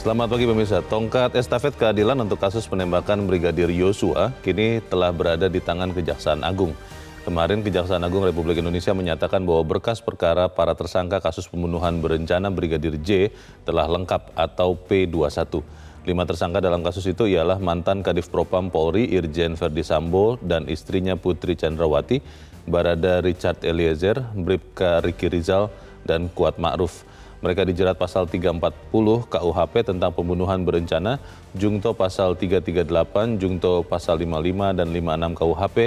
Selamat pagi pemirsa. Tongkat estafet keadilan untuk kasus penembakan Brigadir Yosua kini telah berada di tangan Kejaksaan Agung. Kemarin Kejaksaan Agung Republik Indonesia menyatakan bahwa berkas perkara para tersangka kasus pembunuhan berencana Brigadir J telah lengkap atau P21. 5 tersangka dalam kasus itu ialah mantan Kadif Propam Polri Irjen Verdi Sambo dan istrinya Putri Chandrawati, Barada Richard Eliezer, Bribka Riki Rizal, dan Kuat Ma'ruf. Mereka dijerat pasal 340 KUHP tentang pembunuhan berencana, Jungto pasal 338, Jungto pasal 55 dan 56 KUHP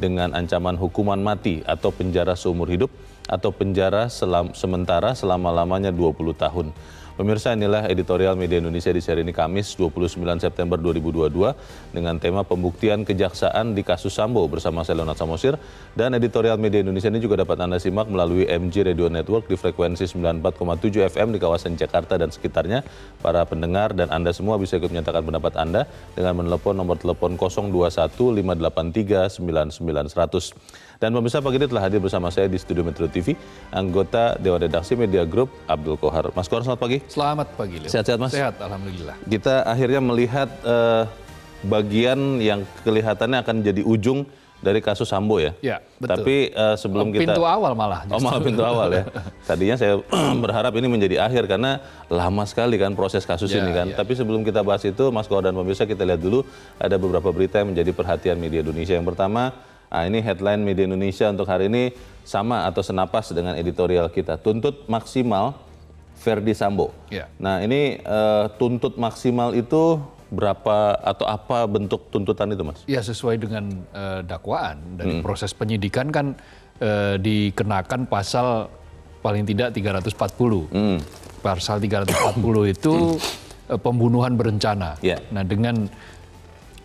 dengan ancaman hukuman mati atau penjara seumur hidup atau penjara sementara selama-lamanya 20 tahun. Pemirsa, inilah editorial Media Indonesia di seri ini Kamis 29 September 2022 dengan tema pembuktian kejaksaan di kasus Sambo bersama saya Leonard Samosir, dan editorial Media Indonesia ini juga dapat Anda simak melalui MG Radio Network di frekuensi 94,7 FM di kawasan Jakarta dan sekitarnya. Para pendengar dan Anda semua bisa ikut menyatakan pendapat Anda dengan menelepon nomor telepon 021 583 9900. Dan pemirsa, pagi ini telah hadir bersama saya di Studio Metro TV, anggota Dewan Redaksi Media Group Abdul Kohar. Mas Kohar, selamat pagi. Selamat pagi, Leo. Sehat-sehat, Mas? Sehat, alhamdulillah. Kita akhirnya melihat bagian yang kelihatannya akan jadi ujung dari kasus Sambo ya? Ya, betul. Tapi sebelum kita... Pintu awal malah. Justru. Oh, malah pintu awal ya? Tadinya saya berharap ini menjadi akhir karena lama sekali kan proses kasus ini kan. Tapi sebelum kita bahas itu, Mas Kohar dan pemirsa, kita lihat dulu ada beberapa berita yang menjadi perhatian media Indonesia. Yang pertama, ini headline Media Indonesia untuk hari ini sama atau senapas dengan editorial kita. Tuntut maksimal Verdi Sambo. Ya. Nah, ini tuntut maksimal itu berapa atau apa bentuk tuntutan itu, Mas? Ya, sesuai dengan dakwaan dari proses penyidikan kan dikenakan pasal paling tidak 340. Pasal 340 itu pembunuhan berencana. Ya. Nah, dengan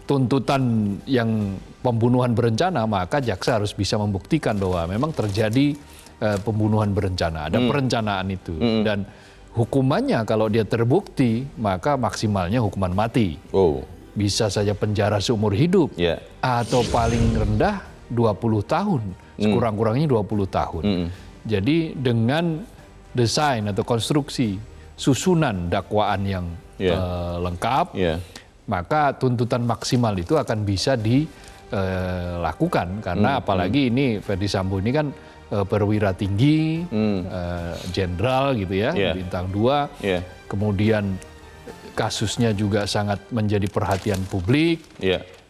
tuntutan yang pembunuhan berencana, maka jaksa harus bisa membuktikan bahwa memang terjadi pembunuhan berencana, ada perencanaan itu. Dan hukumannya kalau dia terbukti, maka maksimalnya hukuman mati. Bisa saja penjara seumur hidup, atau paling rendah 20 tahun, sekurang-kurangnya 20 tahun. Jadi dengan desain atau konstruksi susunan dakwaan yang lengkap, maka tuntutan maksimal itu akan bisa dilakukan karena apalagi ini Verdi Sambo ini kan perwira tinggi, jenderal gitu ya, bintang 2, kemudian kasusnya juga sangat menjadi perhatian publik,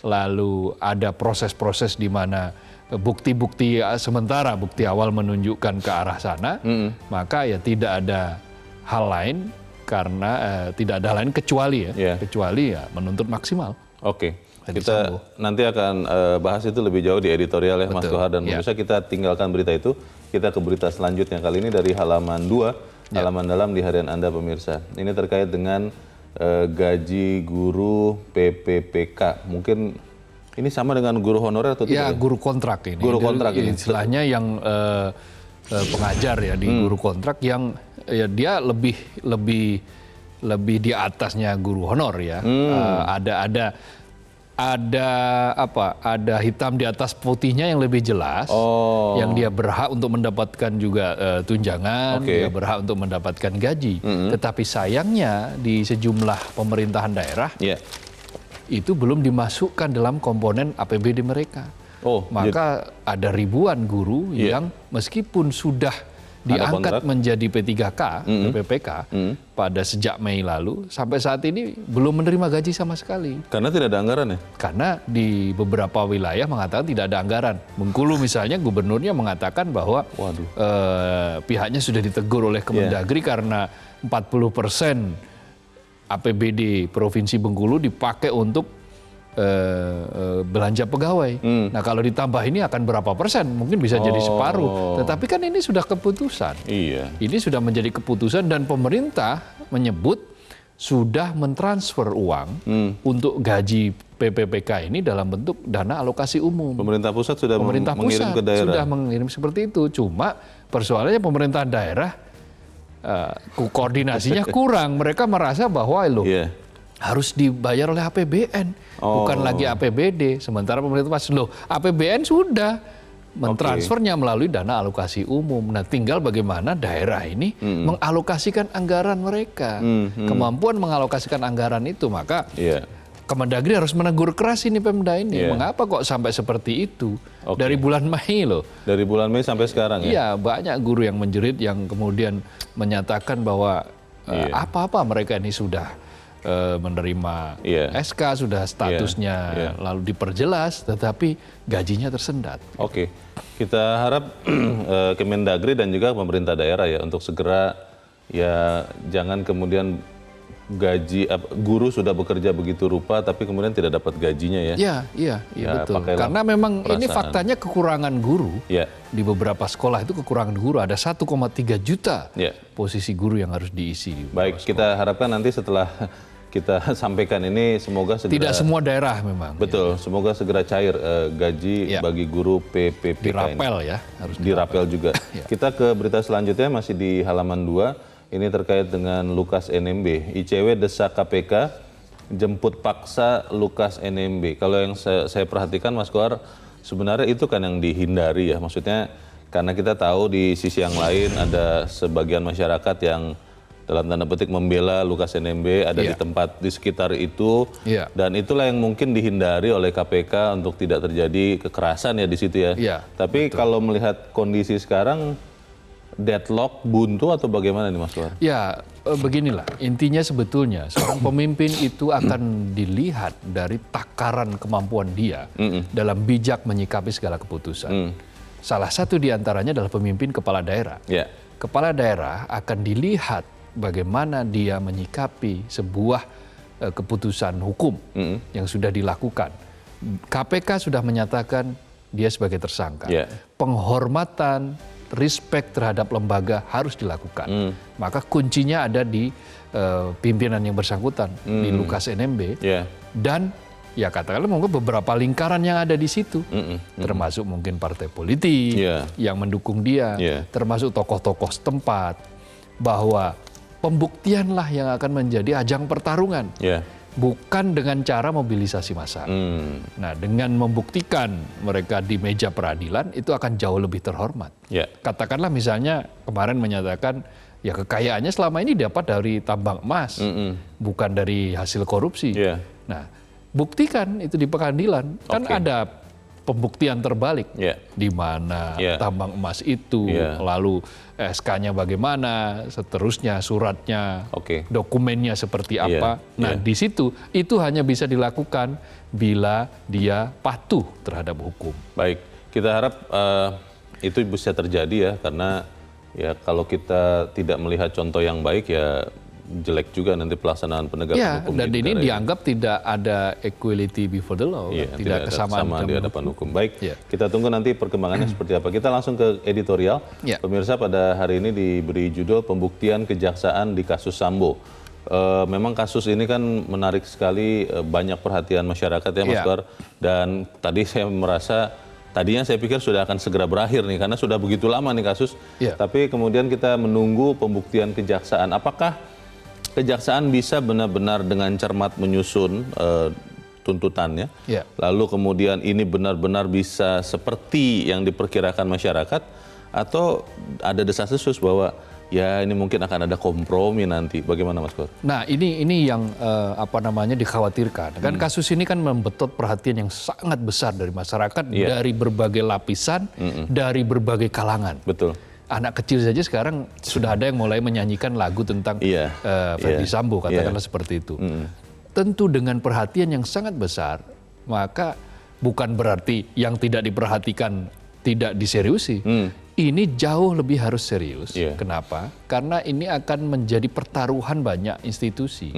lalu ada proses-proses di mana bukti-bukti sementara, bukti awal menunjukkan ke arah sana, maka ya tidak ada hal lain karena tidak ada lain kecuali kecuali menuntut maksimal. Oke, kita nanti akan bahas itu lebih jauh di editorial ya. Betul. Mas Kohar dan pemirsa, kita tinggalkan berita itu, kita ke berita selanjutnya kali ini dari halaman 2, halaman dalam di harian Anda pemirsa. Ini terkait dengan gaji guru PPPK. Mungkin ini sama dengan guru honorer atau tidak? Ya, guru kontrak ini. Guru kontrak ini. Istilahnya yang pengajar ya di guru kontrak yang ya dia lebih di atasnya guru honor ya. Ada hitam di atas putihnya yang lebih jelas, yang dia berhak untuk mendapatkan juga tunjangan, dia berhak untuk mendapatkan gaji. Tetapi sayangnya di sejumlah pemerintahan daerah itu belum dimasukkan dalam komponen APBD mereka. Maka ada ribuan guru yang meskipun sudah diangkat menjadi P3K, PPK pada sejak Mei lalu, sampai saat ini belum menerima gaji sama sekali. Karena tidak ada anggaran ya? Karena di beberapa wilayah mengatakan tidak ada anggaran. Bengkulu misalnya gubernurnya mengatakan bahwa pihaknya sudah ditegur oleh Kemendagri karena 40% APBD Provinsi Bengkulu dipakai untuk belanja pegawai. Nah, kalau ditambah ini akan berapa persen? Mungkin bisa jadi separuh. Tetapi kan ini sudah keputusan. Ini sudah menjadi keputusan dan pemerintah menyebut sudah mentransfer uang untuk gaji PPPK ini dalam bentuk dana alokasi umum. Pemerintah pusat sudah mengirim ke daerah. Sudah mengirim seperti itu. Cuma persoalannya pemerintah daerah koordinasinya kurang. Mereka merasa bahwa harus dibayar oleh APBN, bukan lagi APBD. Sementara pemerintah APBN sudah mentransfernya melalui dana alokasi umum. Nah, tinggal bagaimana daerah ini mengalokasikan anggaran mereka. Kemampuan mengalokasikan anggaran itu, maka Kemendagri harus menegur keras ini Pemda ini. Mengapa kok sampai seperti itu? Dari bulan Mei loh. Dari bulan Mei sampai sekarang ya? Iya, banyak guru yang menjerit yang kemudian menyatakan bahwa apa-apa mereka ini sudah menerima SK, sudah statusnya lalu diperjelas, tetapi gajinya tersendat. Oke, kita harap Kemendagri dan juga pemerintah daerah ya untuk segera ya jangan kemudian guru sudah bekerja begitu rupa tapi kemudian tidak dapat gajinya ya. Iya betul. Karena memang ini faktanya kekurangan guru di beberapa sekolah itu kekurangan guru ada 1,3 juta posisi guru yang harus diisi. Baik, kita harapkan nanti setelah kita sampaikan ini semoga segera. Tidak semua daerah memang. Betul, semoga segera cair gaji bagi guru PPPK dirapel ini. Harus dirapel juga. Kita ke berita selanjutnya masih di halaman 2. Ini terkait dengan Lukas NMB. ICW desak KPK jemput paksa Lukas NMB. Kalau yang saya perhatikan Mas Kohar, sebenarnya itu kan yang dihindari ya. Maksudnya karena kita tahu di sisi yang lain ada sebagian masyarakat yang dalam tanda petik membela Lukas NMB ada di tempat di sekitar itu. Dan itulah yang mungkin dihindari oleh KPK untuk tidak terjadi kekerasan ya di situ ya. Tapi kalau melihat kondisi sekarang deadlock, buntu atau bagaimana nih Mas Kohar? Ya, beginilah. Intinya sebetulnya seorang pemimpin itu akan dilihat dari takaran kemampuan dia dalam bijak menyikapi segala keputusan. Salah satu diantaranya adalah pemimpin kepala daerah. Kepala daerah akan dilihat bagaimana dia menyikapi sebuah keputusan hukum yang sudah dilakukan. KPK sudah menyatakan dia sebagai tersangka. Penghormatan, respect terhadap lembaga harus dilakukan. Maka kuncinya ada di pimpinan yang bersangkutan, di Lukas NMB. Dan ya katakanlah mungkin beberapa lingkaran yang ada di situ. Termasuk mungkin partai politik yang mendukung dia. Termasuk tokoh-tokoh setempat. Bahwa pembuktianlah yang akan menjadi ajang pertarungan. Bukan dengan cara mobilisasi massa. Nah, dengan membuktikan mereka di meja peradilan itu akan jauh lebih terhormat. Katakanlah misalnya kemarin menyatakan ya kekayaannya selama ini dapat dari tambang emas, bukan dari hasil korupsi. Nah, buktikan itu di pengadilan. Kan ada pembuktian terbalik, di mana tambang emas itu, lalu SK-nya bagaimana, seterusnya suratnya, dokumennya seperti apa. Nah di situ itu hanya bisa dilakukan bila dia patuh terhadap hukum. Baik, kita harap itu bisa terjadi ya, karena ya kalau kita tidak melihat contoh yang baik ya jelek juga nanti pelaksanaan penegakan hukum. Dan ini dianggap tidak ada equality before the law, tidak kesamaan di hadapan hukum. Baik, kita tunggu nanti perkembangannya seperti apa. Kita langsung ke editorial. Pemirsa, pada hari ini diberi judul Pembuktian Kejaksaan di Kasus Sambo. Memang kasus ini kan menarik sekali, banyak perhatian masyarakat ya Mas Kohar. Dan tadi saya merasa tadinya saya pikir sudah akan segera berakhir nih karena sudah begitu lama nih kasus. Tapi kemudian kita menunggu pembuktian kejaksaan. Apakah kejaksaan bisa benar-benar dengan cermat menyusun tuntutannya, lalu kemudian ini benar-benar bisa seperti yang diperkirakan masyarakat, atau ada desas-desus bahwa ya ini mungkin akan ada kompromi nanti. Bagaimana Mas Kohar? Nah ini yang dikhawatirkan. Kan kasus ini kan membetot perhatian yang sangat besar dari masyarakat, dari berbagai lapisan, dari berbagai kalangan. Betul. Anak kecil saja sekarang sudah ada yang mulai menyanyikan lagu tentang Ferdy Sambo, katakanlah seperti itu. Tentu dengan perhatian yang sangat besar, maka bukan berarti yang tidak diperhatikan tidak diseriusi. Ini jauh lebih harus serius. Kenapa? Karena ini akan menjadi pertaruhan banyak institusi.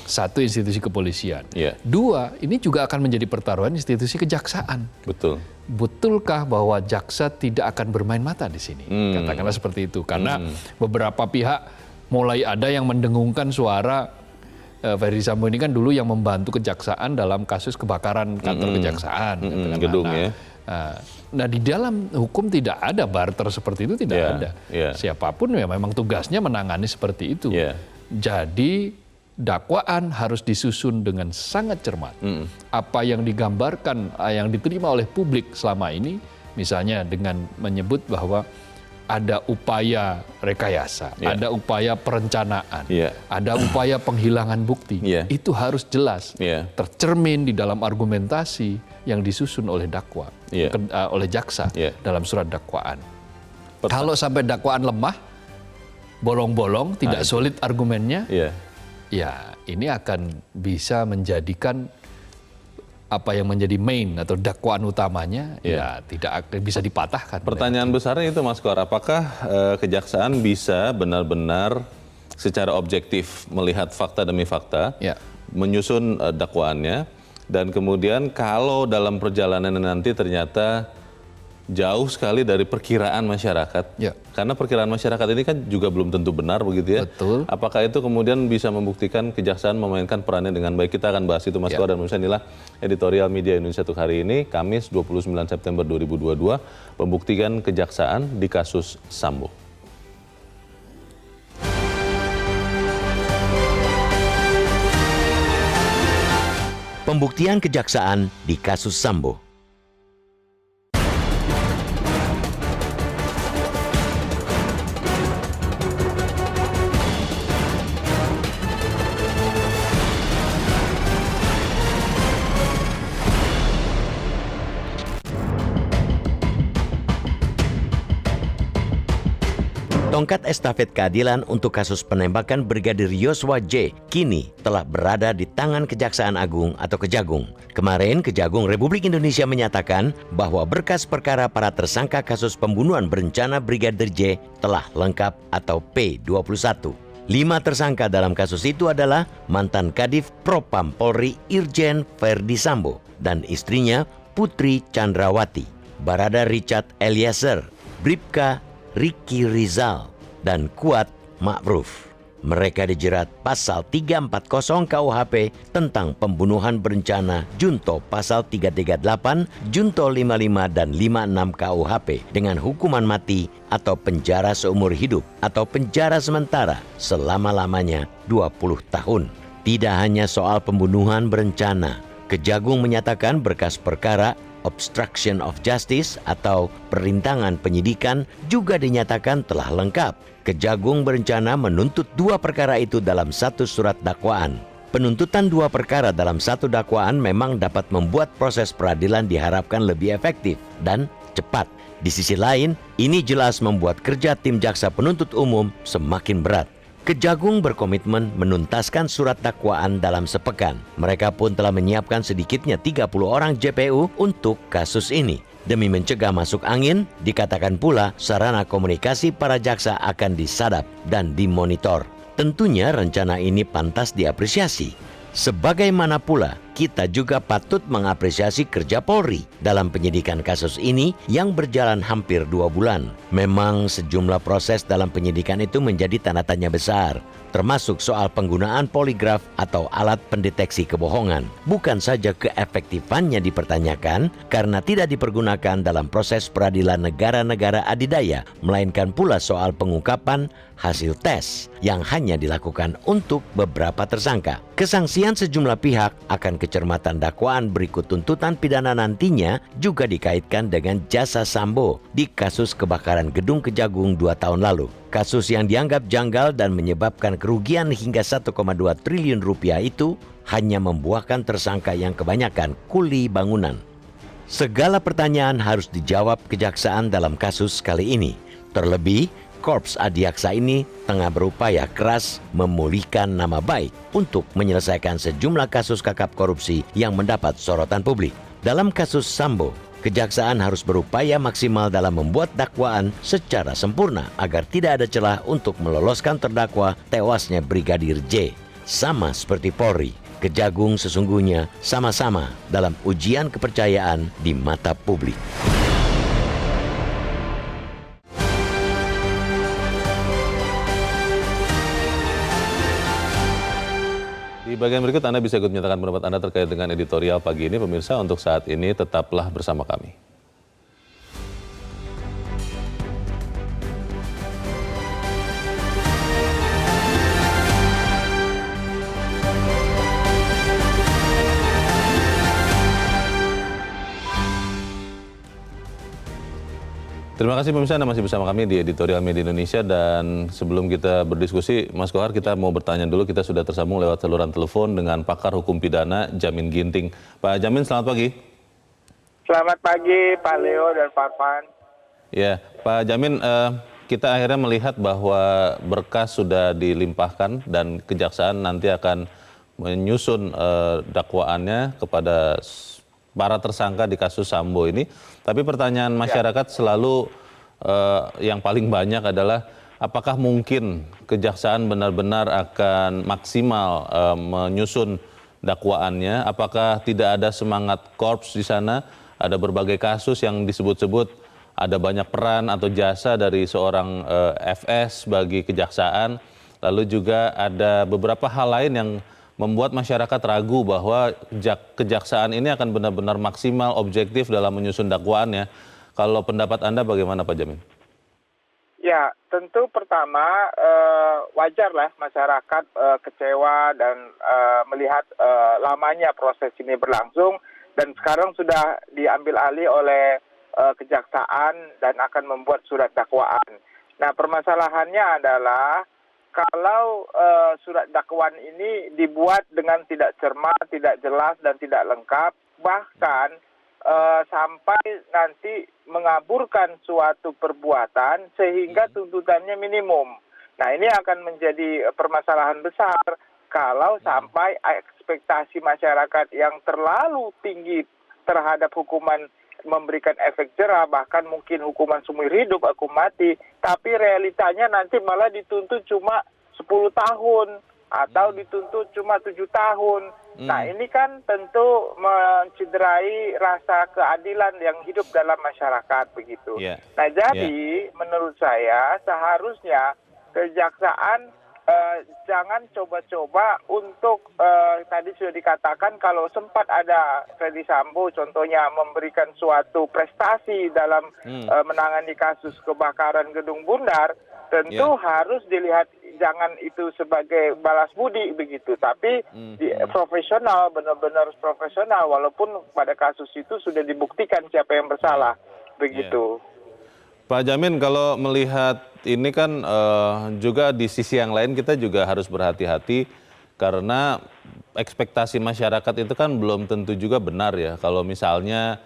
Satu, institusi kepolisian. Dua, ini juga akan menjadi pertaruhan institusi kejaksaan. Betul. Betulkah bahwa jaksa tidak akan bermain mata di sini? Katakanlah seperti itu. Karena beberapa pihak mulai ada yang mendengungkan suara Ferdy Sambo ini kan dulu yang membantu kejaksaan dalam kasus kebakaran kantor kejaksaan. Gedung ya. Nah di dalam hukum tidak ada barter seperti itu, tidak ada. Siapapun ya memang tugasnya menangani seperti itu. Jadi dakwaan harus disusun dengan sangat cermat. Apa yang digambarkan, yang diterima oleh publik selama ini Misalnya dengan menyebut bahwa ada upaya rekayasa, ada upaya perencanaan, ada upaya penghilangan bukti. Itu harus jelas tercermin di dalam argumentasi yang disusun oleh dakwa, oleh jaksa dalam surat dakwaan. Kalau sampai dakwaan lemah, bolong-bolong, tidak solid argumennya, ya ini akan bisa menjadikan apa yang menjadi main atau dakwaan utamanya ya tidak bisa dipatahkan. Pertanyaan besarnya itu Mas Kor, apakah kejaksaan bisa benar-benar secara objektif melihat fakta demi fakta, menyusun dakwaannya, dan kemudian kalau dalam perjalanan nanti ternyata jauh sekali dari perkiraan masyarakat, karena perkiraan masyarakat ini kan juga belum tentu benar begitu ya. Betul. Apakah itu kemudian bisa membuktikan kejaksaan memainkan perannya dengan baik? Kita akan bahas itu Mas Kor, dan inilah editorial Media Indonesia untuk hari ini, Kamis 29 September 2022, pembuktian kejaksaan di kasus Sambo. Pembuktian kejaksaan di kasus Sambo. Tongkat estafet keadilan untuk kasus penembakan Brigadir Yosua J kini telah berada di tangan Kejaksaan Agung atau Kejagung. Kemarin Kejagung Republik Indonesia menyatakan bahwa berkas perkara para tersangka kasus pembunuhan berencana Brigadir J telah lengkap atau P21. 5 tersangka dalam kasus itu adalah mantan Kadif Propam Polri Irjen Verdi Sambo dan istrinya Putri Chandrawati, Barada Richard Eliezer, Bribka Ricky Rizal, dan Kuat Ma'ruf. Mereka dijerat pasal 340 KUHP tentang pembunuhan berencana junto pasal 338, junto 55 dan 56 KUHP dengan hukuman mati atau penjara seumur hidup atau penjara sementara selama-lamanya 20 tahun. Tidak hanya soal pembunuhan berencana, Kejagung menyatakan berkas perkara obstruction of justice atau perintangan penyidikan juga dinyatakan telah lengkap. Kejagung berencana menuntut 2 perkara itu dalam satu surat dakwaan. Penuntutan 2 perkara dalam satu dakwaan memang dapat membuat proses peradilan diharapkan lebih efektif dan cepat. Di sisi lain, ini jelas membuat kerja tim jaksa penuntut umum semakin berat. Kejagung berkomitmen menuntaskan surat dakwaan dalam sepekan. Mereka pun telah menyiapkan sedikitnya 30 orang JPU untuk kasus ini. Demi mencegah masuk angin, dikatakan pula sarana komunikasi para jaksa akan disadap dan dimonitor. Tentunya rencana ini pantas diapresiasi. Sebagaimana pula, kita juga patut mengapresiasi kerja Polri dalam penyidikan kasus ini yang berjalan hampir 2 bulan. Memang sejumlah proses dalam penyidikan itu menjadi tanda tanya besar, termasuk soal penggunaan poligraf atau alat pendeteksi kebohongan. Bukan saja keefektifannya dipertanyakan karena tidak dipergunakan dalam proses peradilan negara-negara adidaya, melainkan pula soal pengungkapan hasil tes yang hanya dilakukan untuk beberapa tersangka. Kesangsian sejumlah pihak akan kecermatan dakwaan berikut tuntutan pidana nantinya juga dikaitkan dengan jasa Sambo di kasus kebakaran gedung Kejagung 2 tahun lalu. Kasus yang dianggap janggal dan menyebabkan kerugian hingga 1,2 triliun rupiah itu hanya membuahkan tersangka yang kebanyakan kuli bangunan. Segala pertanyaan harus dijawab kejaksaan dalam kasus kali ini. Terlebih, Korps Adiaksa ini tengah berupaya keras memulihkan nama baik untuk menyelesaikan sejumlah kasus kakap korupsi yang mendapat sorotan publik. Dalam kasus Sambo, kejaksaan harus berupaya maksimal dalam membuat dakwaan secara sempurna agar tidak ada celah untuk meloloskan terdakwa tewasnya Brigadir J. Sama seperti Polri, Kejagung sesungguhnya sama-sama dalam ujian kepercayaan di mata publik. Di bagian berikut Anda bisa ikut menyatakan pendapat Anda terkait dengan editorial pagi ini. Pemirsa, untuk saat ini tetaplah bersama kami. Terima kasih pemirsa, Anda masih bersama kami di Editorial Media Indonesia, dan sebelum kita berdiskusi, Mas Kohar, kita mau bertanya dulu. Kita sudah tersambung lewat saluran telepon dengan pakar hukum pidana Jamin Ginting. Pak Jamin, selamat pagi. Selamat pagi Pak Leo dan Pak Arfan. Ya, Pak Jamin, kita akhirnya melihat bahwa berkas sudah dilimpahkan dan kejaksaan nanti akan menyusun dakwaannya kepada para tersangka di kasus Sambo ini. Tapi pertanyaan masyarakat selalu yang paling banyak adalah apakah mungkin kejaksaan benar-benar akan maksimal menyusun dakwaannya? Apakah tidak ada semangat korps di sana? Ada berbagai kasus yang disebut-sebut ada banyak peran atau jasa dari seorang FS bagi kejaksaan. Lalu juga ada beberapa hal lain yang membuat masyarakat ragu bahwa kejaksaan ini akan benar-benar maksimal, objektif dalam menyusun dakwaannya. Kalau pendapat Anda bagaimana, Pak Jamin? Ya, tentu pertama wajarlah masyarakat kecewa dan melihat lamanya proses ini berlangsung, dan sekarang sudah diambil alih oleh kejaksaan dan akan membuat surat dakwaan. Nah, permasalahannya adalah kalau surat dakwaan ini dibuat dengan tidak cermat, tidak jelas, dan tidak lengkap, bahkan sampai nanti mengaburkan suatu perbuatan sehingga tuntutannya minimum. Nah, ini akan menjadi permasalahan besar kalau sampai ekspektasi masyarakat yang terlalu tinggi terhadap hukuman memberikan efek jera, bahkan mungkin hukuman seumur hidup, hukum mati, tapi realitanya nanti malah dituntut cuma 10 tahun atau dituntut cuma 7 tahun. Nah, ini kan tentu mencederai rasa keadilan yang hidup dalam masyarakat begitu. Nah, jadi menurut saya seharusnya kejaksaan jangan coba-coba untuk tadi sudah dikatakan kalau sempat ada Ferdy Sambo contohnya memberikan suatu prestasi dalam menangani kasus kebakaran Gedung Bundar, tentu harus dilihat jangan itu sebagai balas budi begitu, tapi profesional, benar-benar profesional walaupun pada kasus itu sudah dibuktikan siapa yang bersalah begitu. Pak Jamin, kalau melihat ini kan juga di sisi yang lain kita juga harus berhati-hati karena ekspektasi masyarakat itu kan belum tentu juga benar ya. Kalau misalnya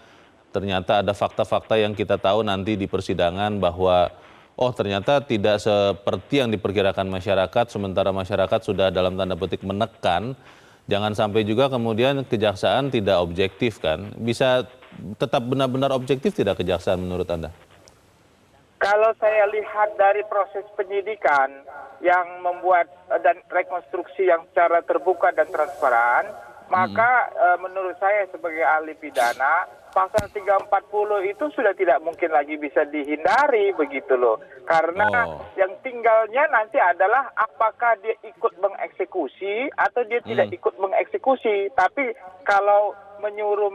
ternyata ada fakta-fakta yang kita tahu nanti di persidangan bahwa oh ternyata tidak seperti yang diperkirakan masyarakat, sementara masyarakat sudah dalam tanda petik menekan, jangan sampai juga kemudian kejaksaan tidak objektif kan. Bisa tetap benar-benar objektif tidak kejaksaan menurut Anda? Kalau saya lihat dari proses penyidikan yang membuat dan rekonstruksi yang secara terbuka dan transparan, maka menurut saya sebagai ahli pidana, pasal 340 itu sudah tidak mungkin lagi bisa dihindari begitu loh. Karena yang tinggalnya nanti adalah apakah dia ikut mengeksekusi atau dia tidak ikut mengeksekusi. Tapi kalau menyuruh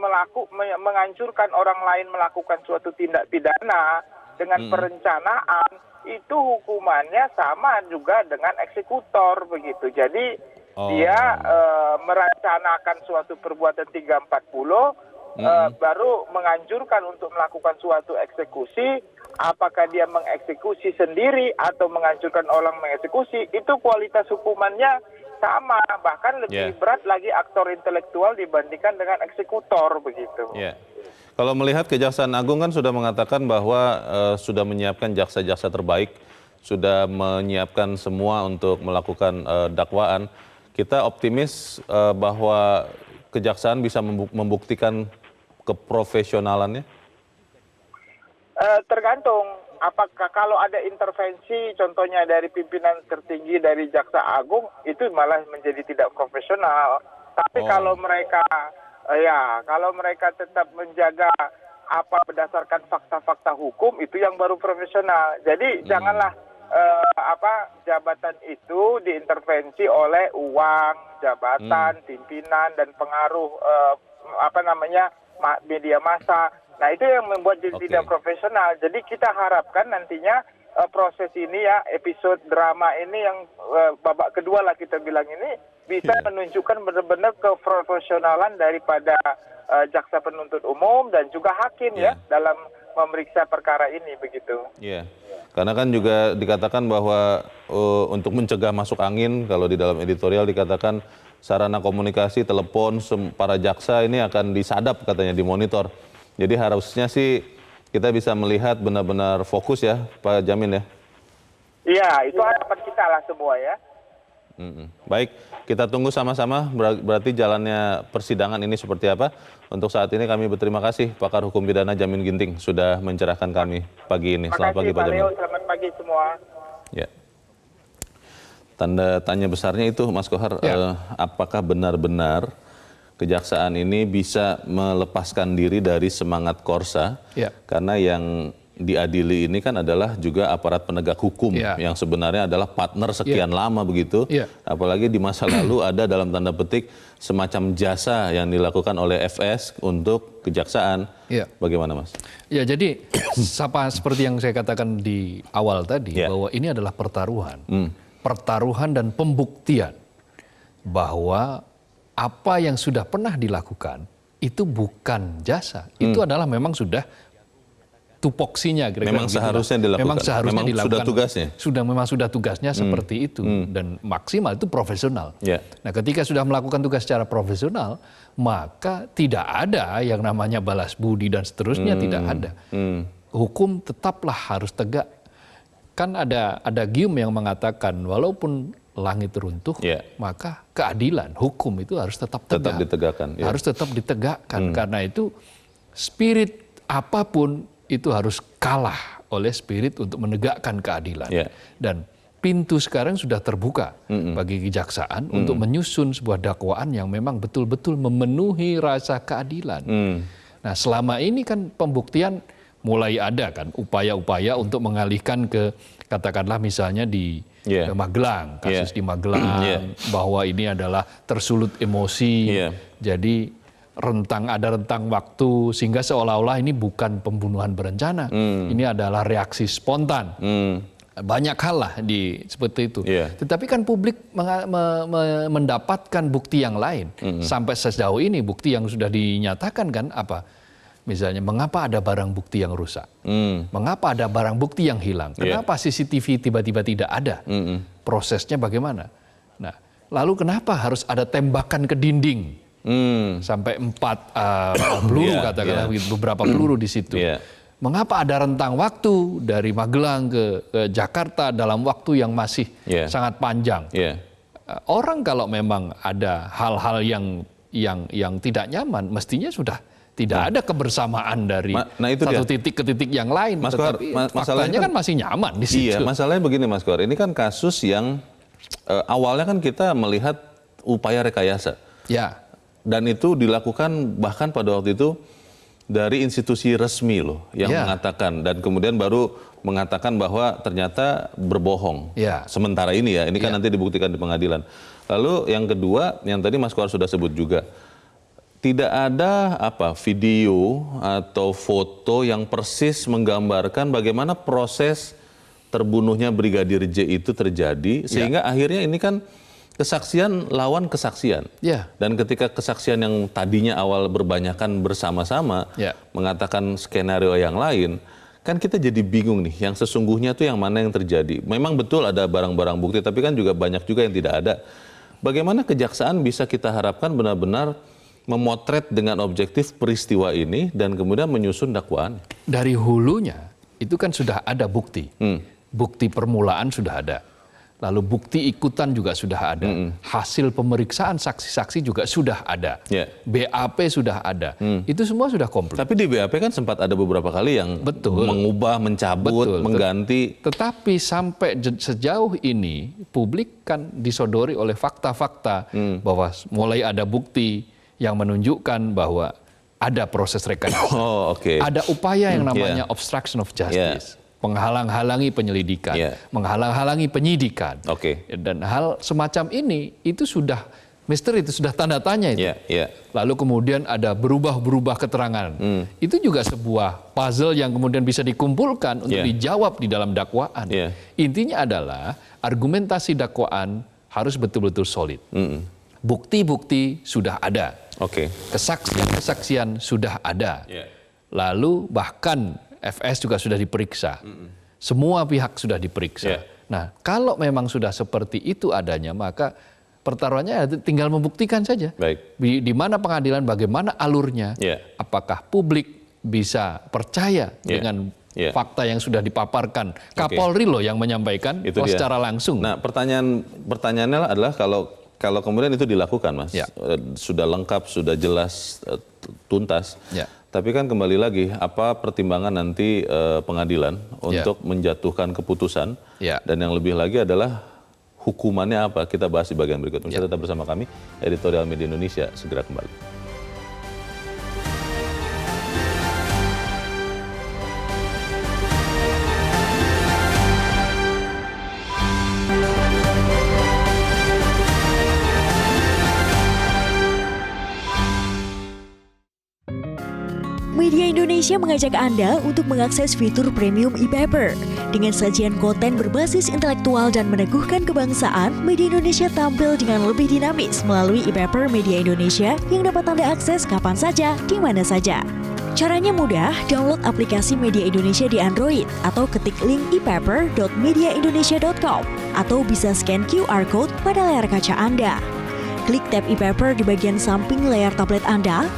menghancurkan orang lain melakukan suatu tindak pidana dengan perencanaan, itu hukumannya sama juga dengan eksekutor begitu. Jadi dia merencanakan suatu perbuatan 340, baru menganjurkan untuk melakukan suatu eksekusi. Apakah dia mengeksekusi sendiri atau menganjurkan orang mengeksekusi, itu kualitas hukumannya sama, bahkan lebih berat lagi aktor intelektual dibandingkan dengan eksekutor begitu. Kalau melihat Kejaksaan Agung kan sudah mengatakan bahwa sudah menyiapkan jaksa-jaksa terbaik, sudah menyiapkan semua untuk melakukan dakwaan. Kita optimis bahwa kejaksaan bisa membuktikan keprofesionalannya? Tergantung. Apakah kalau ada intervensi contohnya dari pimpinan tertinggi dari Jaksa Agung, itu malah menjadi tidak profesional. Tapi kalau mereka kalau mereka tetap menjaga apa berdasarkan fakta-fakta hukum, itu yang baru profesional. Jadi janganlah jabatan itu diintervensi oleh uang, jabatan, pimpinan dan pengaruh media massa. Nah, itu yang membuat jadi tidak profesional. Jadi kita harapkan nantinya proses ini episode drama ini yang babak kedua lah kita bilang ini bisa menunjukkan benar-benar keprofesionalan daripada jaksa penuntut umum dan juga hakim dalam memeriksa perkara ini begitu. Iya. Karena kan juga dikatakan bahwa untuk mencegah masuk angin, kalau di dalam editorial dikatakan sarana komunikasi, telepon para jaksa ini akan disadap katanya, dimonitor. Jadi harusnya sih kita bisa melihat benar-benar fokus ya Pak Jamin ya. Iya, itu harapan kita lah semua ya. Baik, kita tunggu sama-sama berarti jalannya persidangan ini seperti apa. Untuk saat ini kami berterima kasih Pakar Hukum Pidana Jamin Ginting sudah mencerahkan kami pagi ini. Selamat pagi Pak Jamin. Selamat pagi semua. Ya. Tanda tanya besarnya itu Mas Kohar, apakah benar-benar kejaksaan ini bisa melepaskan diri dari semangat korsa? Karena yang diadili ini kan adalah juga aparat penegak hukum yang sebenarnya adalah partner sekian lama begitu. Apalagi di masa lalu ada dalam tanda petik semacam jasa yang dilakukan oleh FS untuk kejaksaan. Bagaimana Mas? Ya, jadi seperti yang saya katakan di awal tadi, bahwa ini adalah pertaruhan. Pertaruhan dan pembuktian bahwa apa yang sudah pernah dilakukan itu bukan jasa. Itu adalah memang sudah tupoksinya. Memang seharusnya dilakukan. Memang seharusnya dilakukan. Sudah tugasnya. Memang sudah tugasnya seperti itu. Dan maksimal itu profesional. Nah, ketika sudah melakukan tugas secara profesional, maka tidak ada yang namanya balas budi dan seterusnya, tidak ada. Hukum tetaplah harus tegak. Kan ada gium yang mengatakan walaupun langit runtuh, maka keadilan hukum itu harus tetap tegak. Ditegakkan. Harus tetap ditegakkan. Karena itu spirit apapun itu harus kalah oleh spirit untuk menegakkan keadilan. Dan pintu sekarang sudah terbuka bagi kejaksaan untuk menyusun sebuah dakwaan yang memang betul-betul memenuhi rasa keadilan. Nah, selama ini kan pembuktian mulai ada kan upaya-upaya untuk mengalihkan ke, katakanlah misalnya di Magelang, kasus di Magelang, bahwa ini adalah tersulut emosi, jadi ada rentang waktu, sehingga seolah-olah ini bukan pembunuhan berencana, ini adalah reaksi spontan. Banyak hal lah seperti itu. Tetapi kan publik mendapatkan bukti yang lain. Sampai sejauh ini bukti yang sudah dinyatakan kan apa? Misalnya, mengapa ada barang bukti yang rusak? Mengapa ada barang bukti yang hilang? Kenapa CCTV tiba-tiba tidak ada? Prosesnya bagaimana? Nah, lalu kenapa harus ada tembakan ke dinding? Sampai 4 peluru, katakanlah beberapa peluru di situ. Mengapa ada rentang waktu dari Magelang ke Jakarta dalam waktu yang masih sangat panjang? Orang kalau memang ada hal-hal yang tidak nyaman, mestinya sudah tidak ada kebersamaan dari satu titik ke titik yang lain. Mas Kohar, faktanya kan masih nyaman di situ. Iya, masalahnya begini Mas Kohar, ini kan kasus yang awalnya kan kita melihat upaya rekayasa. Dan itu dilakukan bahkan pada waktu itu dari institusi resmi loh yang mengatakan, dan kemudian baru mengatakan bahwa ternyata berbohong. Sementara ini ini kan nanti dibuktikan di pengadilan. Lalu yang kedua, yang tadi Mas Kohar sudah sebut juga, tidak ada video atau foto yang persis menggambarkan bagaimana proses terbunuhnya Brigadir J itu terjadi, sehingga akhirnya ini kan kesaksian lawan kesaksian. Dan ketika kesaksian yang tadinya awal berbanyakan bersama-sama mengatakan skenario yang lain, kan kita jadi bingung nih, yang sesungguhnya tuh yang mana yang terjadi. Memang betul ada barang-barang bukti, tapi kan juga banyak juga yang tidak ada. Bagaimana kejaksaan bisa kita harapkan benar-benar memotret dengan objektif peristiwa ini dan kemudian menyusun dakwaan? Dari hulunya itu kan sudah ada bukti. Bukti permulaan sudah ada. Lalu bukti ikutan juga sudah ada. Hasil pemeriksaan saksi-saksi juga sudah ada. BAP sudah ada. Itu semua sudah komplit. Tapi di BAP kan sempat ada beberapa kali yang mengubah, mencabut, mengganti. Tetapi sampai sejauh ini publik kan disodori oleh fakta-fakta bahwa mulai ada bukti yang menunjukkan bahwa ada proses rekayasa. Ada upaya yang namanya obstruction of justice. Menghalang-halangi penyelidikan, menghalang-halangi penyidikan. Dan hal semacam ini itu sudah misteri, itu sudah tanda tanya itu. Lalu kemudian ada berubah-berubah keterangan. Itu juga sebuah puzzle yang kemudian bisa dikumpulkan untuk dijawab di dalam dakwaan. Intinya adalah argumentasi dakwaan harus betul-betul solid. Bukti-bukti sudah ada. Kesaksian-kesaksian sudah ada. Lalu bahkan FS juga sudah diperiksa. Semua pihak sudah diperiksa. Nah, kalau memang sudah seperti itu adanya, maka pertaruhannya tinggal membuktikan saja. Baik. Di mana pengadilan, bagaimana alurnya, apakah publik bisa percaya dengan fakta yang sudah dipaparkan. Kapolri loh yang menyampaikan secara langsung. Nah, pertanyaannya adalah kalau kemudian itu dilakukan, Mas, sudah lengkap, sudah jelas, tuntas. Tapi kan kembali lagi, apa pertimbangan nanti pengadilan untuk menjatuhkan keputusan, dan yang lebih lagi adalah hukumannya apa? Kita bahas di bagian berikut. Bisa tetap bersama kami, Editorial Media Indonesia segera kembali. Media Indonesia mengajak Anda untuk mengakses fitur premium e-paper. Dengan sajian konten berbasis intelektual dan meneguhkan kebangsaan, Media Indonesia tampil dengan lebih dinamis melalui e-paper Media Indonesia yang dapat Anda akses kapan saja, di mana saja. Caranya mudah, download aplikasi Media Indonesia di Android atau ketik link e-paper.mediaindonesia.com atau bisa scan QR Code pada layar kaca Anda. Klik tab e-paper di bagian samping layar tablet Anda,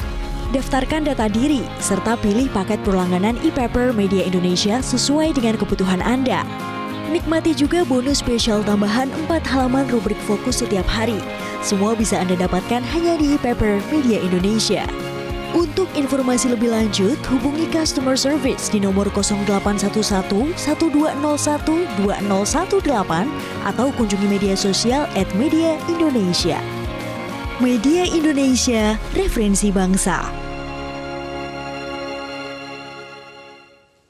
daftarkan data diri, serta pilih paket berlangganan e-paper Media Indonesia sesuai dengan kebutuhan Anda. Nikmati juga bonus spesial tambahan 4 halaman rubrik fokus setiap hari. Semua bisa Anda dapatkan hanya di e-paper Media Indonesia. Untuk informasi lebih lanjut, hubungi customer service di nomor 0811 1201 2018 atau kunjungi media sosial @Media Indonesia. Media Indonesia, referensi bangsa.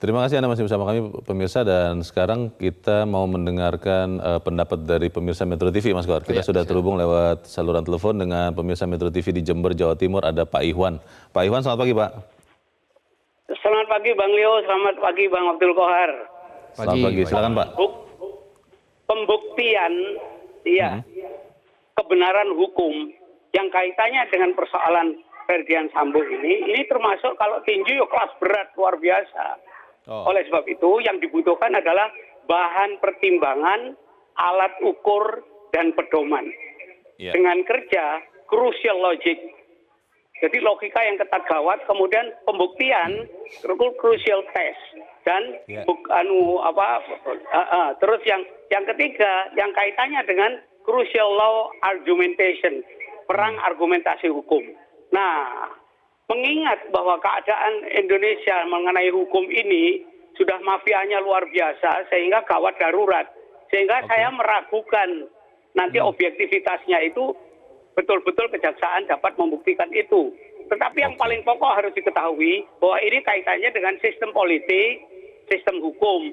Terima kasih Anda masih bersama kami pemirsa, dan sekarang kita mau mendengarkan pendapat dari pemirsa Metro TV, Mas Gor. Kita sudah terhubung lewat saluran telepon dengan pemirsa Metro TV di Jember, Jawa Timur, ada Pak Ihwan. Pak Ihwan, selamat pagi Pak. Selamat pagi Bang Leo, selamat pagi Bang Abdul Kohar. Selamat pagi, silakan Pak. Pembuktian, kebenaran hukum yang kaitannya dengan persoalan Ferdian Sambo ini termasuk kalau tinju kelas berat luar biasa. Oleh sebab itu yang dibutuhkan adalah bahan pertimbangan, alat ukur, dan pedoman. Dengan kerja crucial logic. Jadi logika yang ketat gawat, kemudian pembuktian crucial test, dan terus yang ketiga yang kaitannya dengan crucial law argumentation, perang argumentasi hukum. Nah, mengingat bahwa keadaan Indonesia mengenai hukum ini sudah mafianya luar biasa sehingga gawat darurat. Sehingga saya meragukan nanti objektivitasnya itu betul-betul kejaksaan dapat membuktikan itu. Tetapi yang paling pokok harus diketahui bahwa ini kaitannya dengan sistem politik, sistem hukum.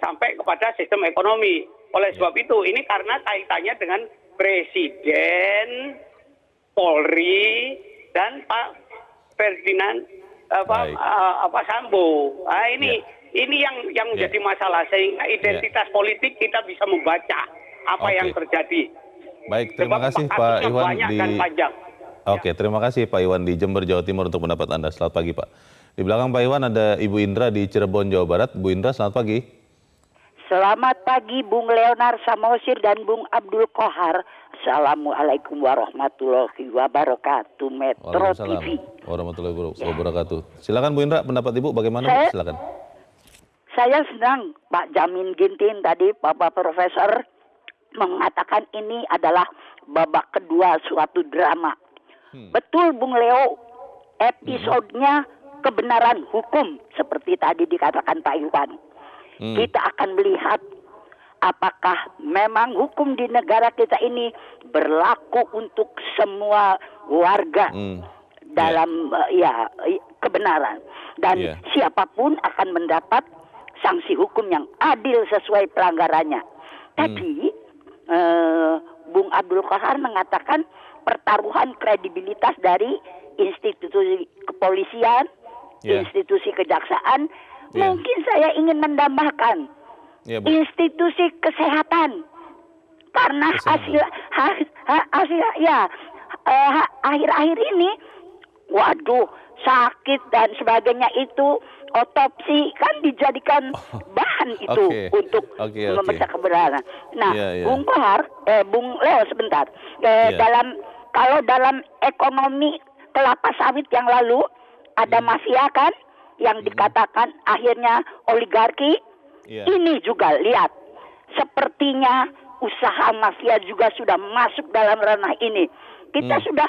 Sampai kepada sistem ekonomi. Oleh sebab itu ini karena kaitannya dengan Presiden, Polri, dan Pak Ferdinand Sambo. Nah, ini yang menjadi masalah, sehingga identitas politik kita bisa membaca apa yang terjadi. Baik, terima kasih Pak Iwan terima kasih Pak Iwan di Jember, Jawa Timur untuk pendapat Anda. Selamat pagi Pak. Di belakang Pak Iwan ada Ibu Indra di Cirebon, Jawa Barat. Bu Indra, selamat pagi. Selamat pagi Bung Leonard Samosir dan Bung Abdul Kohar. Assalamualaikum warahmatullahi wabarakatuh. Metro TV. Warahmatullahi wabarakatuh. Silakan Bu Indra, pendapat Ibu bagaimana? Silakan. Saya senang Pak Jamin Ginting tadi, Bapak Profesor mengatakan ini adalah babak kedua suatu drama. Betul Bung Leo, episodenya kebenaran hukum seperti tadi dikatakan Pak Iwan. Kita akan melihat apakah memang hukum di negara kita ini berlaku untuk semua warga dalam kebenaran, dan siapapun akan mendapat sanksi hukum yang adil sesuai pelanggarannya. Tapi Bung Abdul Kohar mengatakan pertaruhan kredibilitas dari institusi kepolisian, institusi kejaksaan. Mungkin saya ingin menambahkan institusi kesehatan, karena akhir-akhir ini, sakit dan sebagainya itu otopsi kan dijadikan bahan itu Oke. untuk Oke. memeriksa kebenaran. Nah, Iya. Bung Leo sebentar. Iya. Dalam ekonomi kelapa sawit yang lalu ada mafia kan yang dikatakan akhirnya oligarki. Iya. Ini juga lihat, sepertinya usaha mafia juga sudah masuk dalam ranah ini. Kita sudah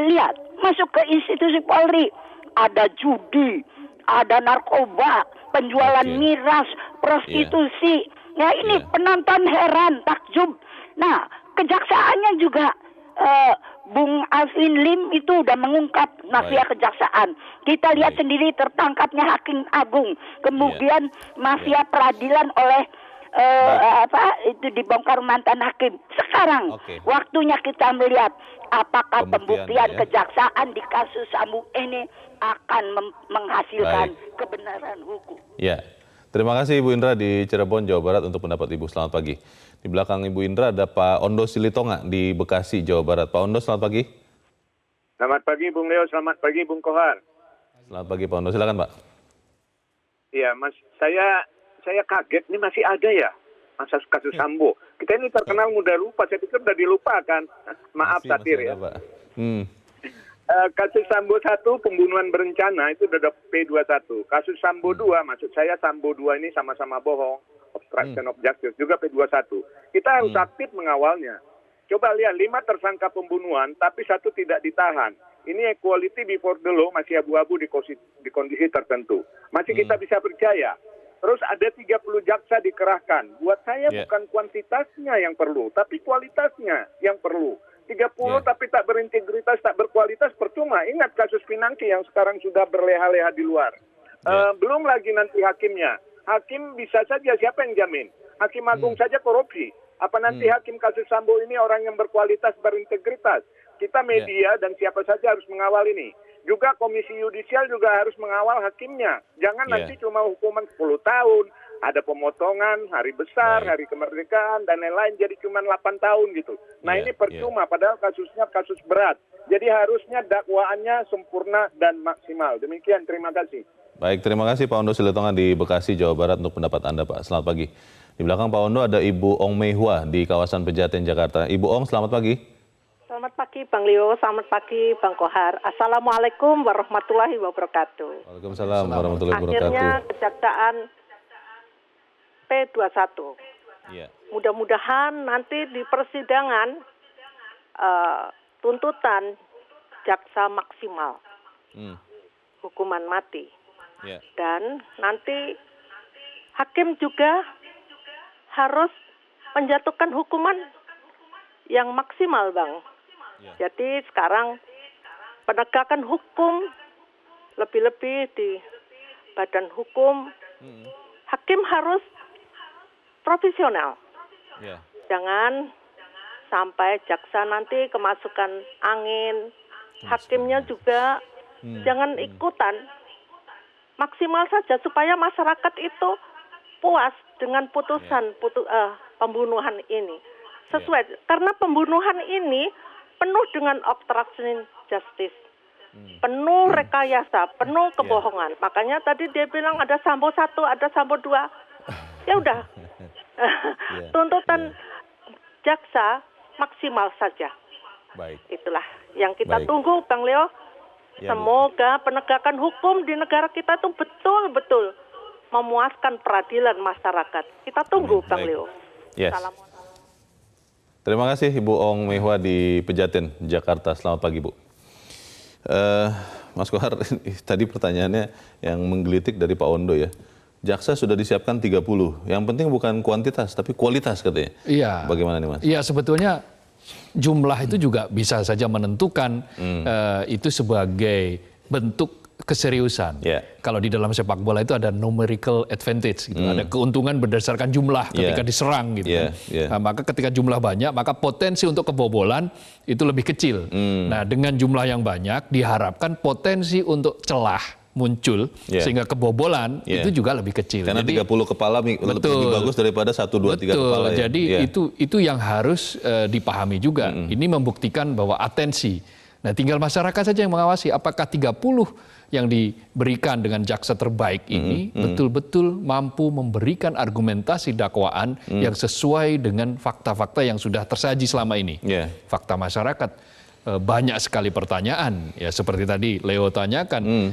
lihat masuk ke institusi Polri, ada judi, ada narkoba, penjualan Oke. miras, prostitusi. Ya ini Iya. penonton heran, takjub. Nah, kejaksaannya juga Bung Alvin Lim itu udah mengungkap mafia Baik. kejaksaan. Kita lihat Baik. sendiri tertangkapnya Hakim Agung, kemudian mafia peradilan oleh itu dibongkar mantan hakim. Sekarang Oke. waktunya kita melihat apakah Pembuktian, pembuktian ya. kejaksaan di kasus Sambo ini akan menghasilkan Baik. kebenaran hukum. Ya, terima kasih Ibu Indra di Cirebon, Jawa Barat untuk pendapat Ibu. Selamat pagi. Di belakang Ibu Indra ada Pak Ondo Silitonga di Bekasi, Jawa Barat. Pak Ondo, selamat pagi. Selamat pagi Bung Leo, selamat pagi Bung Kohar. Selamat pagi Pak Ondo, silakan Pak. Iya Mas, saya kaget ini masih ada ya kasus Sambo. Kita ini terkenal mudah lupa, saya pikir sudah dilupakan. Maaf Masih satir ada, ya. Pak. Kasus Sambo 1 pembunuhan berencana itu sudah P21. Kasus Sambo 2, maksud saya Sambo 2 ini sama-sama bohong, obstruction of justice, juga P21. Kita harus aktif mengawalnya. Coba lihat 5 tersangka pembunuhan, tapi 1 tidak ditahan. Ini equality before the law masih abu-abu di kondisi tertentu. Masih kita bisa percaya. Terus ada 30 jaksa dikerahkan. Buat saya bukan kuantitasnya yang perlu, tapi kualitasnya yang perlu. 30 tapi tak berintegritas, tak berkualitas, percuma. Ingat kasus Pinangki yang sekarang sudah berleha-leha di luar. Belum lagi nanti hakimnya. Hakim bisa saja, siapa yang jamin? Hakim Agung saja korupsi. Apa nanti hakim kasus Sambo ini orang yang berkualitas, berintegritas? Kita media dan siapa saja harus mengawal ini. Juga Komisi Yudisial juga harus mengawal hakimnya. Jangan nanti cuma hukuman 10 tahun, ada pemotongan, hari besar, hari kemerdekaan, dan lain-lain, jadi cuma 8 tahun gitu. Nah ini percuma, padahal kasusnya kasus berat. Jadi harusnya dakwaannya sempurna dan maksimal. Demikian, terima kasih. Baik, terima kasih Pak Ondo Silitonga di Bekasi, Jawa Barat untuk pendapat Anda Pak. Selamat pagi. Di belakang Pak Ondo ada Ibu Ong Mei Hua di kawasan Pejaten, Jakarta. Ibu Ong, selamat pagi. Selamat pagi Bang Leo, selamat pagi Bang Kohar. Assalamualaikum warahmatullahi wabarakatuh. Waalaikumsalam warahmatullahi wabarakatuh. Akhirnya kejaksaan P21. Iya. Mudah-mudahan nanti di persidangan tuntutan jaksa maksimal, hukuman mati. Iya. Dan nanti hakim juga harus menjatuhkan hukuman yang maksimal, Bang. Jadi sekarang penegakan hukum lebih-lebih di badan hukum, hakim harus profesional. Jangan sampai jaksa nanti kemasukan angin, hakimnya juga jangan ikutan. Maksimal saja supaya masyarakat itu puas dengan putusan pembunuhan ini. Sesuai, karena pembunuhan ini penuh dengan obstruction justice, penuh rekayasa, penuh kebohongan. Makanya tadi dia bilang ada Sambo 1, ada Sambo 2. Ya udah, tuntutan jaksa maksimal saja. Baik. Itulah yang kita tunggu, Bang Leo. Semoga penegakan hukum di negara kita itu betul-betul memuaskan peradilan masyarakat. Kita tunggu, Bang Leo. Yes. Terima kasih Ibu Ong Mei Hua di Pejaten, Jakarta. Selamat pagi, Bu. Mas Kohar, tadi pertanyaannya yang menggelitik dari Pak Ondo ya. Jaksa sudah disiapkan 30. Yang penting bukan kuantitas, tapi kualitas katanya. Iya. Bagaimana nih, Mas? Iya, sebetulnya jumlah itu juga bisa saja menentukan itu sebagai bentuk keseriusan. Kalau di dalam sepak bola itu ada numerical advantage, gitu. Ada keuntungan berdasarkan jumlah ketika diserang, gitu. Nah, maka ketika jumlah banyak, maka potensi untuk kebobolan itu lebih kecil. Nah, dengan jumlah yang banyak, diharapkan potensi untuk celah muncul, sehingga kebobolan itu juga lebih kecil. Karena jadi, 30 kepala lebih bagus daripada 1, 2, 3 kepala. Ya? Jadi itu yang harus dipahami juga. Ini membuktikan bahwa atensi. Nah, tinggal masyarakat saja yang mengawasi apakah 30 yang diberikan dengan jaksa terbaik ini betul-betul mampu memberikan argumentasi dakwaan yang sesuai dengan fakta-fakta yang sudah tersaji selama ini. Fakta masyarakat. Banyak sekali pertanyaan, ya seperti tadi Leo tanyakan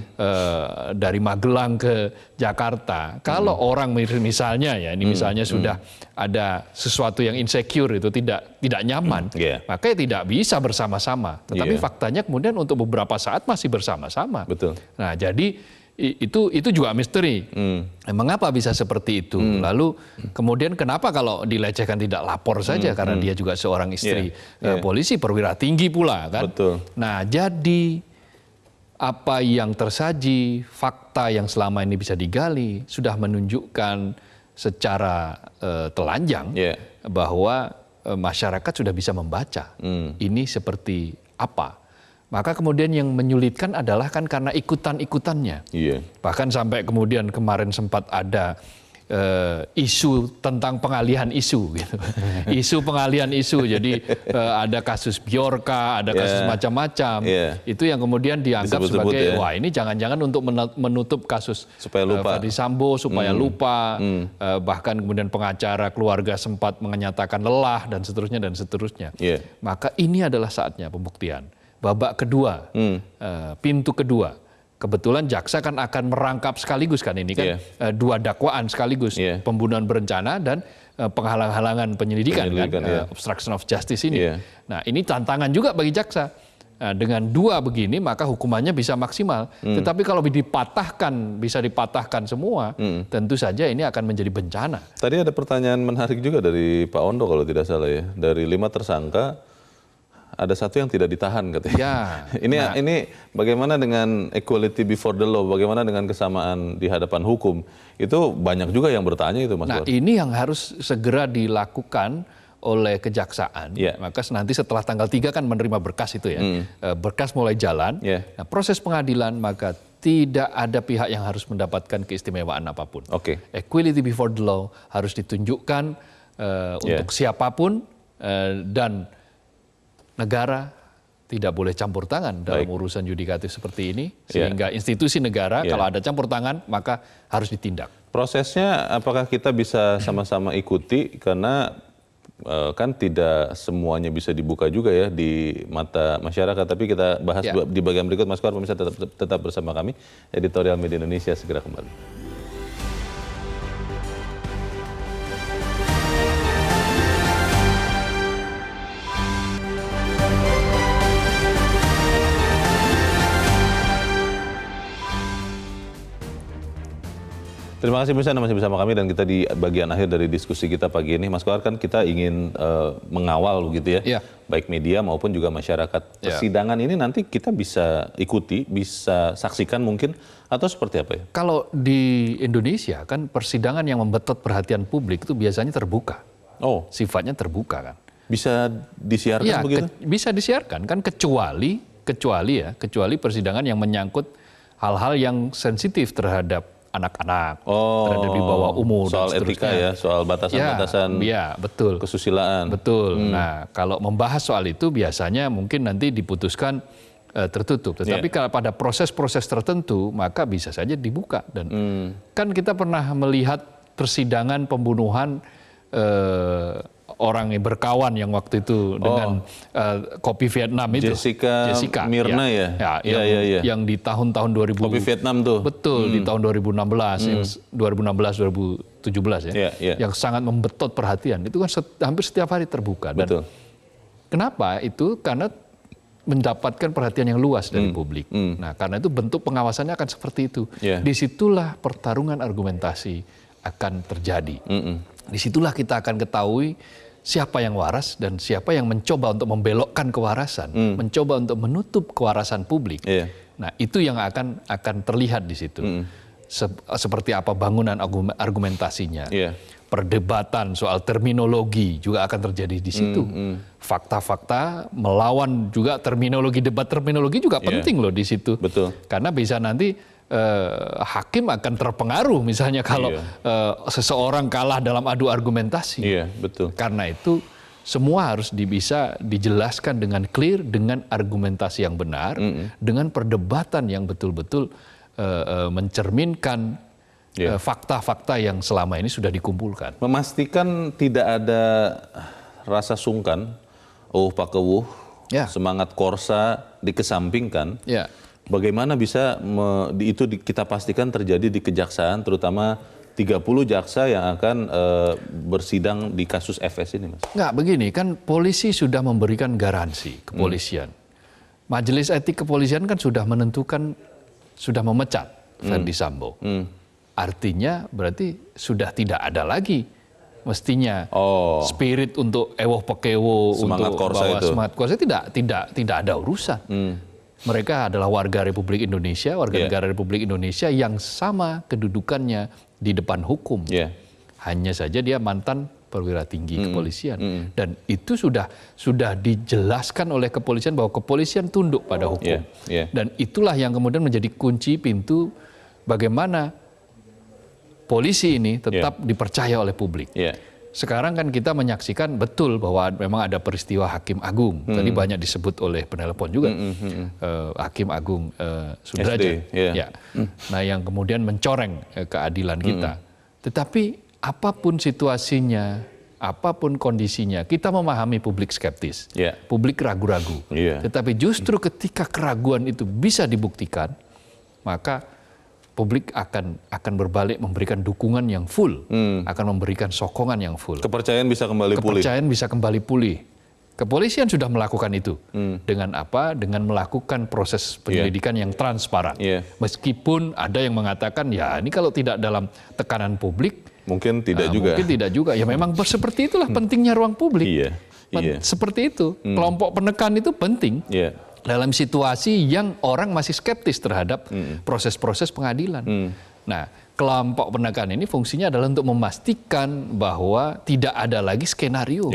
dari Magelang ke Jakarta. Kalau orang misalnya ya, ini misalnya sudah ada sesuatu yang insecure itu tidak nyaman, maka ya tidak bisa bersama-sama. Tetapi faktanya kemudian untuk beberapa saat masih bersama-sama. Betul. Nah jadi itu juga misteri. Mengapa bisa seperti itu? Lalu kemudian kenapa kalau dilecehkan tidak lapor saja karena dia juga seorang istri polisi perwira tinggi pula kan? Betul. Nah, jadi apa yang tersaji, fakta yang selama ini bisa digali sudah menunjukkan secara telanjang bahwa masyarakat sudah bisa membaca ini seperti apa. Maka kemudian yang menyulitkan adalah kan karena ikutan-ikutannya. Bahkan sampai kemudian kemarin sempat ada isu tentang pengalihan isu. Gitu. Isu pengalihan isu. Jadi ada kasus Bjorka, ada kasus macam-macam. Itu yang kemudian dianggap sebagai, wah ini jangan-jangan untuk menutup kasus Ferdy Sambo supaya lupa. Bahkan kemudian pengacara keluarga sempat menyatakan lelah dan seterusnya dan seterusnya. Maka ini adalah saatnya pembuktian. Babak kedua, pintu kedua. Kebetulan jaksa kan akan merangkap sekaligus kan ini kan dua dakwaan sekaligus, pembunuhan berencana dan penghalang-halangan penyelidikan kan, obstruction of justice ini. Nah ini tantangan juga bagi jaksa. Dengan dua begini maka hukumannya bisa maksimal. Tetapi kalau bisa dipatahkan semua, tentu saja ini akan menjadi bencana. Tadi ada pertanyaan menarik juga dari Pak Ondo kalau tidak salah ya, dari 5 tersangka. Ada satu yang tidak ditahan katanya. Ini bagaimana dengan equality before the law, bagaimana dengan kesamaan di hadapan hukum? Itu banyak juga yang bertanya itu, Mas. Nah, ini yang harus segera dilakukan oleh kejaksaan. Maka nanti setelah tanggal 3 kan menerima berkas itu ya. Berkas mulai jalan. Nah, proses pengadilan maka tidak ada pihak yang harus mendapatkan keistimewaan apapun. Equality before the law harus ditunjukkan untuk siapapun dan negara tidak boleh campur tangan dalam urusan yudikatif seperti ini, sehingga institusi negara kalau ada campur tangan maka harus ditindak. Prosesnya apakah kita bisa sama-sama ikuti, karena kan tidak semuanya bisa dibuka juga ya di mata masyarakat, tapi kita bahas di bagian berikut. Mas Kohar, pemirsa tetap bersama kami, Editorial Media Indonesia segera kembali. Terima kasih pemirsa, Anda masih bersama kami dan kita di bagian akhir dari diskusi kita pagi ini. Mas Kohar, kan kita ingin mengawal begitu ya, baik media maupun juga masyarakat. Persidangan ini nanti kita bisa ikuti, bisa saksikan mungkin, atau seperti apa ya? Kalau di Indonesia kan persidangan yang membetot perhatian publik itu biasanya terbuka. Sifatnya terbuka kan. Bisa disiarkan begitu? Bisa disiarkan kan, kecuali persidangan yang menyangkut hal-hal yang sensitif terhadap anak-anak, terhadap di bawah umur, soal dan etika ya, soal batasan-batasan betul. kesusilaan. Betul. Nah, kalau membahas soal itu biasanya mungkin nanti diputuskan tertutup. Tetapi kalau pada proses-proses tertentu maka bisa saja dibuka. Dan kan kita pernah melihat persidangan pembunuhan orang yang berkawan yang waktu itu dengan kopi Vietnam itu. Jessica Mirna yang di tahun-tahun 2000. Kopi Vietnam tuh. Betul, di tahun 2016, 2016-2017 ya. Yang sangat membetot perhatian. Itu kan hampir setiap hari terbuka. Dan kenapa itu? Karena mendapatkan perhatian yang luas dari publik. Nah, karena itu bentuk pengawasannya akan seperti itu. Disitulah pertarungan argumentasi akan terjadi. Disitulah kita akan ketahui siapa yang waras dan siapa yang mencoba untuk membelokkan kewarasan, mencoba untuk menutup kewarasan publik. Nah, itu yang akan terlihat di situ. Seperti apa bangunan argumentasinya. Perdebatan soal terminologi juga akan terjadi di situ. Fakta-fakta melawan juga terminologi, debat terminologi juga penting loh di situ. Betul. Karena bisa nanti hakim akan terpengaruh misalnya kalau seseorang kalah dalam adu argumentasi. Betul. Karena itu semua harus bisa dijelaskan dengan clear, dengan argumentasi yang benar, dengan perdebatan yang betul-betul mencerminkan fakta-fakta yang selama ini sudah dikumpulkan. Memastikan tidak ada rasa sungkan, pakewuh, semangat korsa dikesampingkan. Bagaimana bisa itu kita pastikan terjadi di kejaksaan, terutama 30 jaksa yang akan bersidang di kasus FS ini, Mas? Nggak, begini, kan polisi sudah memberikan garansi, kepolisian. Majelis Etik Kepolisian kan sudah menentukan, sudah memecat Ferdy Sambo. Artinya berarti sudah tidak ada lagi mestinya spirit untuk ewoh pekewo, semangat untuk korsa bawa itu. semangat korsa, tidak ada urusan. Mereka adalah warga Republik Indonesia, warga negara Republik Indonesia yang sama kedudukannya di depan hukum. Hanya saja dia mantan perwira tinggi kepolisian. Dan itu sudah dijelaskan oleh kepolisian bahwa kepolisian tunduk pada hukum. Dan itulah yang kemudian menjadi kunci pintu bagaimana polisi ini tetap dipercaya oleh publik. Sekarang kan kita menyaksikan betul bahwa memang ada peristiwa Hakim Agung. Tadi banyak disebut oleh penelpon juga. Hakim Agung Sudrajat. Nah, yang kemudian mencoreng keadilan kita. Tetapi apapun situasinya, apapun kondisinya, kita memahami publik skeptis. Publik ragu-ragu. Tetapi justru ketika keraguan itu bisa dibuktikan, maka publik akan berbalik memberikan dukungan yang full, akan memberikan sokongan yang full. Kepercayaan bisa kembali pulih. Kepercayaan bisa kembali pulih. Kepolisian sudah melakukan itu. Dengan apa? Dengan melakukan proses penyelidikan yang transparan. Meskipun ada yang mengatakan, ya ini kalau tidak dalam tekanan publik, mungkin tidak juga. Mungkin tidak juga. Ya memang seperti itulah pentingnya ruang publik. Seperti itu. Kelompok penekan itu penting. Dalam situasi yang orang masih skeptis terhadap proses-proses pengadilan. Nah, kelompok penekan ini fungsinya adalah untuk memastikan bahwa tidak ada lagi skenario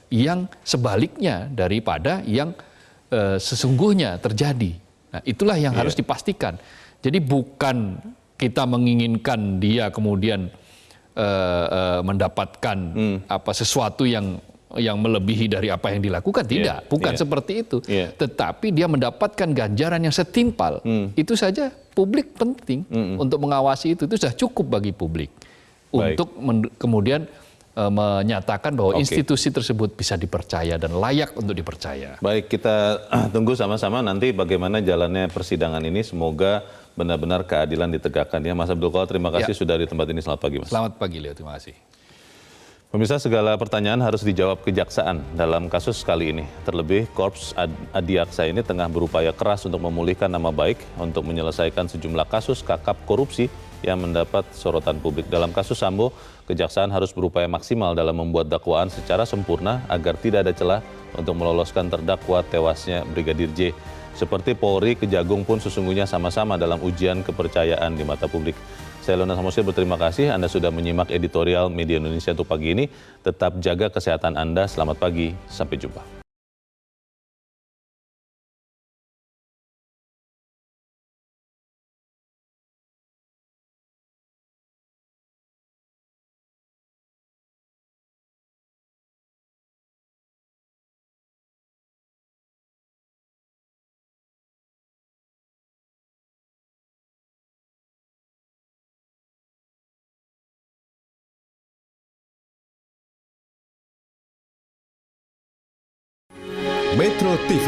yang sebaliknya daripada yang sesungguhnya terjadi. Nah, itulah yang harus dipastikan. Jadi bukan kita menginginkan dia kemudian mendapatkan sesuatu yang melebihi dari apa yang dilakukan, tidak, bukan seperti itu. Tetapi dia mendapatkan ganjaran yang setimpal. Itu saja publik penting untuk mengawasi itu sudah cukup bagi publik untuk kemudian menyatakan bahwa institusi tersebut bisa dipercaya dan layak untuk dipercaya. Baik, kita tunggu sama-sama nanti bagaimana jalannya persidangan ini. Semoga benar-benar keadilan ditegakkan. Ya, Mas Abdul Qadir, terima kasih sudah di tempat ini. Selamat pagi, Mas. Selamat pagi, Leo. Terima kasih. Pemirsa, segala pertanyaan harus dijawab kejaksaan dalam kasus kali ini. Terlebih, Korps Adiaksa ini tengah berupaya keras untuk memulihkan nama baik untuk menyelesaikan sejumlah kasus kakap korupsi yang mendapat sorotan publik. Dalam kasus Sambo, kejaksaan harus berupaya maksimal dalam membuat dakwaan secara sempurna agar tidak ada celah untuk meloloskan terdakwa tewasnya Brigadir J. Seperti Polri, Kejagung pun sesungguhnya sama-sama dalam ujian kepercayaan di mata publik. Saya Leonard Samosir berterima kasih Anda sudah menyimak editorial Media Indonesia untuk pagi ini. Tetap jaga kesehatan Anda. Selamat pagi, sampai jumpa. Metro TV,